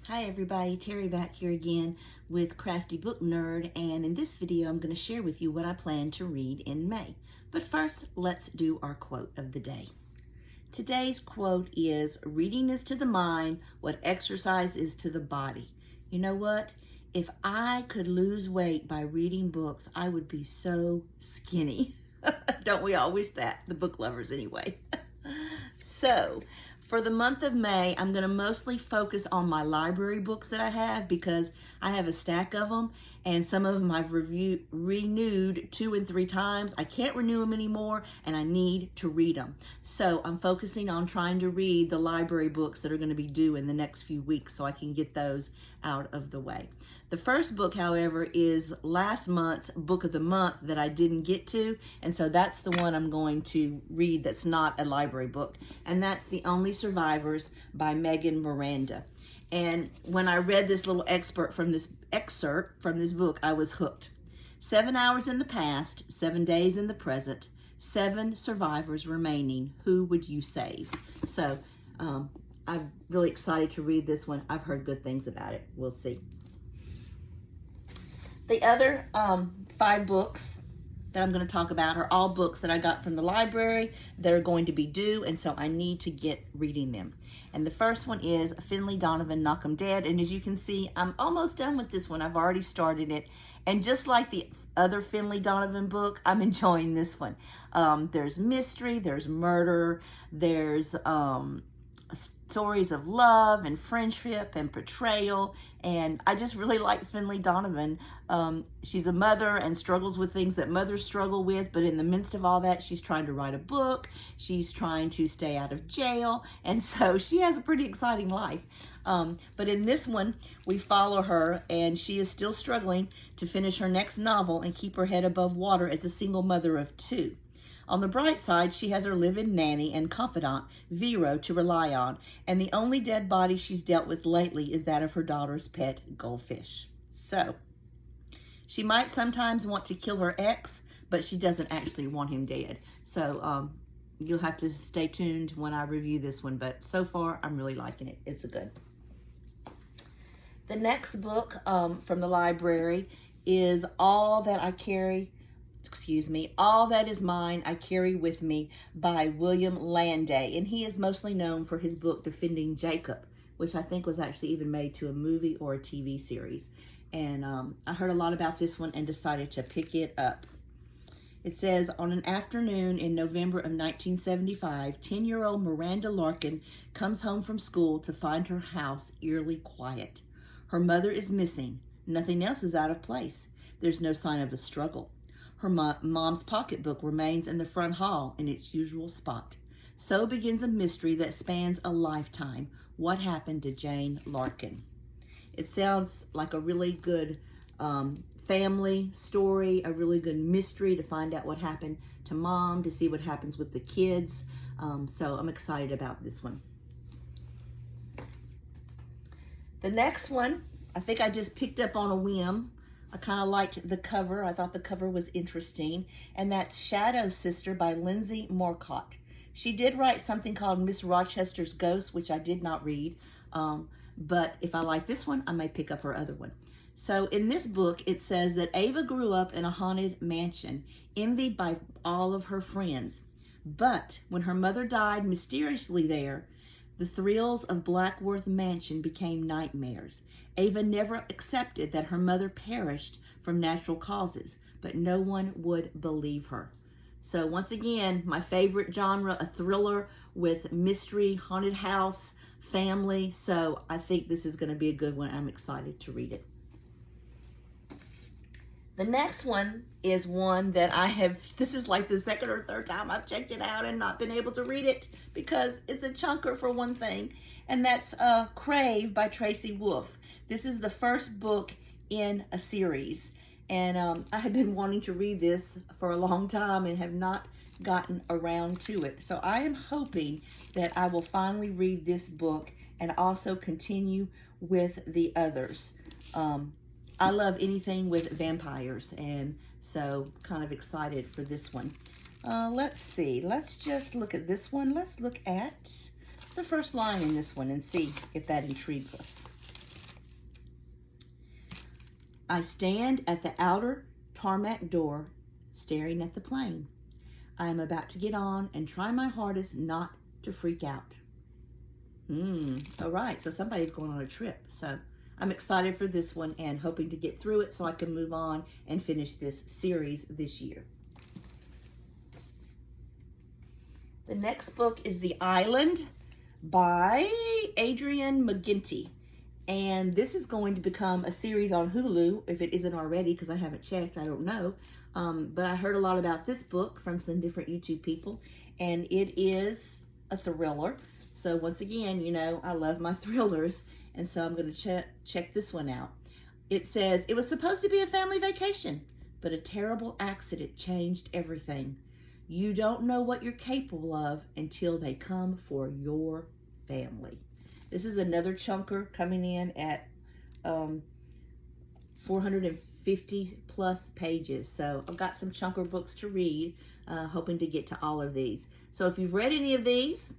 Hi everybody, Terry back here again with Crafty Book Nerd, and in this video I'm going to share with you what I plan to read in May. But first, let's do our quote of the day. Today's quote is, "Reading is to the mind what exercise is to the body." You know what? If I could lose weight by reading books, I would be so skinny. Don't we all wish that? The book lovers anyway. So, for the month of May, I'm going to mostly focus on my library books that I have because I have a stack of them, and some of them I've renewed 2 and 3 times. I can't renew them anymore, and I need to read them. So I'm focusing on trying to read the library books that are going to be due in the next few weeks so I can get those out of the way. The first book, however, is last month's book of the month that I didn't get to, and so that's the one I'm going to read that's not a library book, and that's The Only Survivors by Megan Miranda. And when I read this little excerpt from this book, I was hooked. 7 hours in the past, 7 days in the present, 7 survivors remaining. Who would you save? So I'm really excited to read this one. I've heard good things about it. We'll see. The other 5 books that I'm going to talk about are all books that I got from the library that are going to be due, and so I need to get reading them. And the first one is Finlay Donovan, Knock 'em Dead. And as you can see, I'm almost done with this one. I've already started it. And just like the other Finlay Donovan book, I'm enjoying this one. There's mystery, there's murder, there's stories of love and friendship and betrayal, and I just really like Finlay Donovan. She's a mother and struggles with things that mothers struggle with, but in the midst of all that, she's trying to write a book, she's trying to stay out of jail, and so she has a pretty exciting life. But in this one, we follow her, and she is still struggling to finish her next novel and keep her head above water as a single mother of 2. On the bright side, she has her live-in nanny and confidant, Vero, to rely on, and the only dead body she's dealt with lately is that of her daughter's pet goldfish. So, she might sometimes want to kill her ex, but she doesn't actually want him dead. So, you'll have to stay tuned when I review this one, but so far, I'm really liking it. It's a good. The next book from the library is All That Is Mine, I Carry With Me by William Landay. And he is mostly known for his book, Defending Jacob, which I think was actually even made to a movie or a TV series. And I heard a lot about this one and decided to pick it up. It says, on an afternoon in November of 1975, 10-year-old Miranda Larkin comes home from school to find her house eerily quiet. Her mother is missing. Nothing else is out of place. There's no sign of a struggle. Her mom's pocketbook remains in the front hall in its usual spot. So begins a mystery that spans a lifetime. What happened to Jane Larkin? It sounds like a really good family story, a really good mystery to find out what happened to Mom, to see what happens with the kids. So I'm excited about this one. The next one, I think I just picked up on a whim. I kind of liked the cover. I thought the cover was interesting. And that's Shadow Sister by Lindsay Marcotte. She did write something called Miss Rochester's Ghost, which I did not read. But if I like this one, I may pick up her other one. So in this book, it says that Ava grew up in a haunted mansion, envied by all of her friends. But when her mother died mysteriously there, the thrills of Blackworth Mansion became nightmares. Ava never accepted that her mother perished from natural causes, but no one would believe her. So once again, my favorite genre, a thriller with mystery, haunted house, family. So I think this is going to be a good one. I'm excited to read it. The next one is one that this is like the second or third time I've checked it out and not been able to read it because it's a chunker for one thing, and that's Crave by Tracy Wolff. This is the first book in a series, and I have been wanting to read this for a long time and have not gotten around to it. So I am hoping that I will finally read this book and also continue with the others. I love anything with vampires, and so kind of excited for this one. Let's see. Let's just look at this one. Let's look at the first line in this one and see if that intrigues us. I stand at the outer tarmac door, staring at the plane. I am about to get on and try my hardest not to freak out. All right, so somebody's going on a trip. So I'm excited for this one and hoping to get through it so I can move on and finish this series this year. The next book is The Island by Adrienne McGinty. And this is going to become a series on Hulu, if it isn't already, because I haven't checked, I don't know. But I heard a lot about this book from some different YouTube people, and it is a thriller. So once again, you know, I love my thrillers, and so I'm going to check this one out. It says, it was supposed to be a family vacation, but a terrible accident changed everything. You don't know what you're capable of until they come for your family. This is another chunker coming in at 450 plus pages. So I've got some chunker books to read, hoping to get to all of these. So if you've read any of these,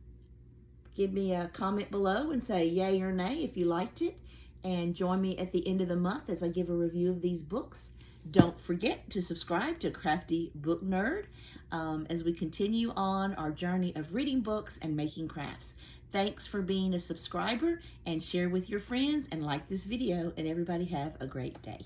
give me a comment below and say yay or nay if you liked it. And join me at the end of the month as I give a review of these books. Don't forget to subscribe to Crafty Book Nerd as we continue on our journey of reading books and making crafts. Thanks for being a subscriber, and share with your friends and like this video, and everybody have a great day.